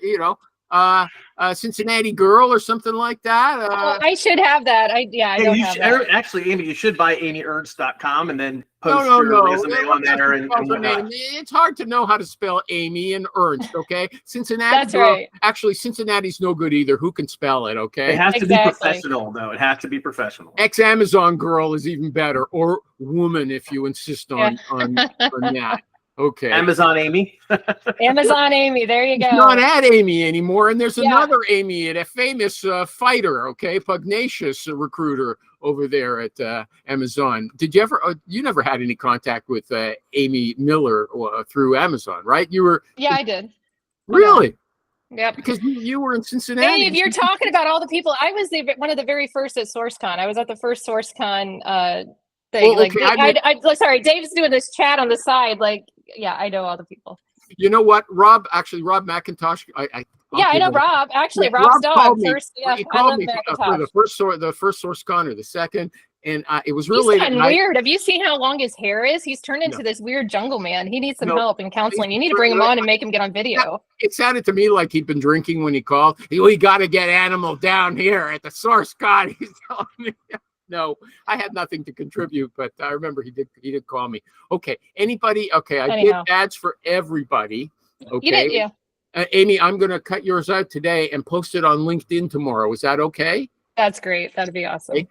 Cincinnati Girl or something like that? I should have that. I don't have that. Actually, Amy, you should buy amyernst.com and then post your resume on there and whatnot. It's hard to know how to spell Amy and Ernst, okay? Cincinnati That's Girl. right. Actually, Cincinnati's no good either. Who can spell it, okay? It has to be professional, though. It has to be professional. Ex-Amazon Girl is even better, or woman if you insist on that. Okay. Amazon Amy. Amazon Amy. There you go. It's not at Amy anymore. And there's another Amy, a famous fighter, okay, pugnacious recruiter over there at Amazon. Did you ever? You never had any contact with Amy Miller through Amazon, right? You were. Yeah, I did. Really? Yep. Because you were in Cincinnati. Dave, you're talking about all the people. I was one of the very first at SourceCon. I was at the first SourceCon thing. Well, okay, sorry, Dave's doing this chat on the side. I know all the people. You know what, Rob McIntosh. I know Rob. Actually, Rob's dog. He called me for the first SourceCon or the second, and it was really He's gotten weird. Have you seen how long his hair is? He's turned into this weird jungle man. He needs some help and counseling. You need to bring him on and make him get on video. It sounded to me like he'd been drinking when he called. We got to get Animal down here at the SourceCon. He's telling me. No, I had nothing to contribute, but I remember he did call me. Okay, anybody? Okay, I did ads for everybody. Okay, you did, yeah. Amy, I'm going to cut yours out today and post it on LinkedIn tomorrow. Is that okay? That's great. That'd be awesome. Okay.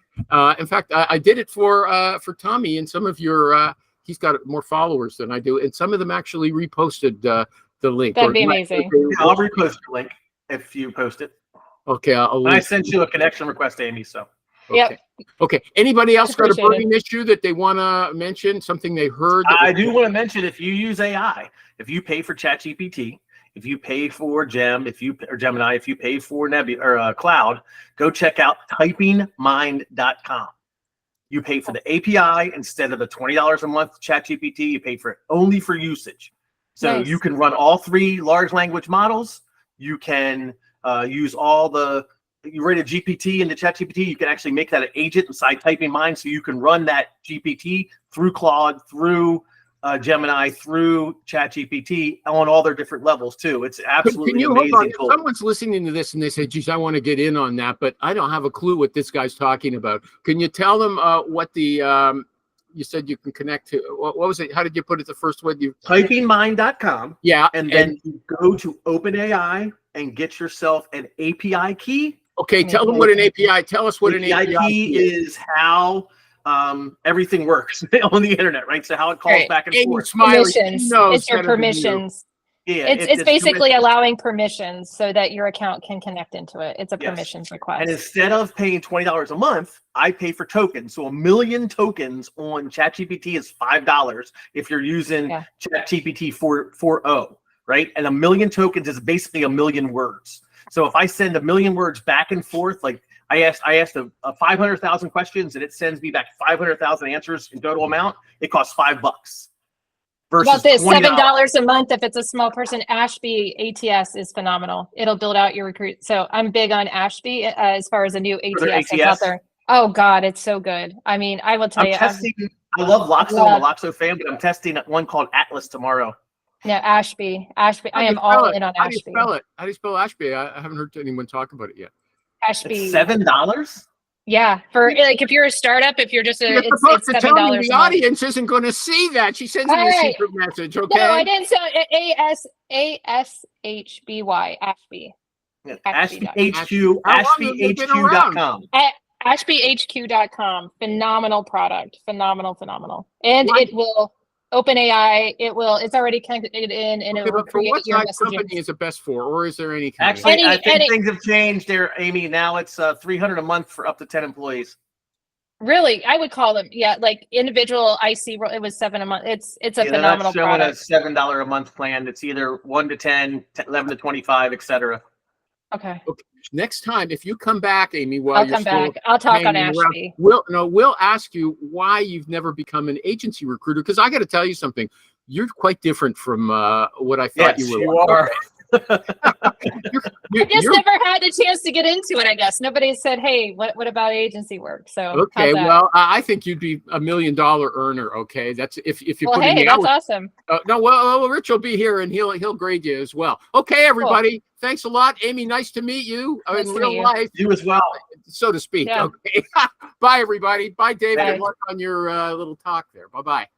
In fact, I did it for Tommy, and some of your he's got more followers than I do, and some of them actually reposted the link. That'd be amazing. I'll repost the link if you post it. Okay, I sent you a connection request, Amy. So. Okay. Yep. Okay. Anybody else got a burning issue that they want to mention? Something they heard? I do want to mention, if you use AI, if you pay for ChatGPT, if you pay for Gemini, if you pay for Nebula or Cloud, go check out typingmind.com. You pay for the API instead of the $20 a month ChatGPT. You pay for it only for usage. So you can run all 3 large language models. You can use all the. You write a GPT into ChatGPT, you can actually make that an agent inside Typing Mind, so you can run that GPT through Claude, through Gemini, through ChatGPT on all their different levels too. It's absolutely amazing. Someone's listening to this and they say, geez, I want to get in on that, but I don't have a clue what this guy's talking about. Can you tell them what the you said you can connect to? What was it? How did you put it the first way? Typingmind.com. Yeah. And then you go to OpenAI and get yourself an API key. Okay, tell them what an API. Tell us what an API key is. How everything works on the internet, right? So how it calls back and forth. Permissions. It's your permissions. Yeah, it's basically allowing permissions so that your account can connect into it. It's a permissions request. And instead of paying $20 a month, I pay for tokens. So 1,000,000 tokens on ChatGPT is $5 if you're using ChatGPT 4.0, right? And 1,000,000 tokens is basically 1,000,000 words. So if I send 1,000,000 words back and forth, like I asked a 500,000 questions and it sends me back 500,000 answers in total amount, it costs $5. About this $7 a month if it's a small person. Ashby ATS is phenomenal. It'll build out your recruit. So I'm big on Ashby as far as a new ATS that's out there. Oh God, it's so good. I mean, I will tell you. I love Loxo. I'm a Loxo fan, but I'm testing one called Atlas tomorrow. Yeah, Ashby. I am all in on Ashby. How do you spell Ashby? I haven't heard anyone talk about it yet. Ashby. $7? Yeah, for like if you're a startup, if you're just it's $7. The audience isn't going to see that. She sends me a secret message. Okay. No, I didn't say ASHBY Ashby. AshbyHQ.com. AshbyHQ.com. Phenomenal product. Phenomenal. And it will OpenAI. It's already connected in, and it will create your messages. What company is it best for, or is there any kind? Actually, I think things have changed there, Amy. Now it's $300 a month for up to 10 employees. Really, I would call them like individual IC. It was $7 a month. It's a phenomenal product. A $7 a month plan. It's either 1 to 10, 11 to 25, etc. Okay. Next time, if you come back, Amy, I'll come back. I'll talk on Ashby. We'll ask you why you've never become an agency recruiter, because I got to tell you something. You're quite different from what I thought you were. You are. I just never had the chance to get into it. I guess nobody said, "Hey, what about agency work?" So okay, well, I think you'd be $1 million earner. Okay, that's if you put in the that's awesome. No, well, Rich will be here and he'll grade you as well. Okay, everybody, cool. Thanks a lot, Amy. Nice to meet you in real life. You as well, so to speak. Yeah. Okay, bye everybody. Bye, David. Good luck on your little talk there. Bye.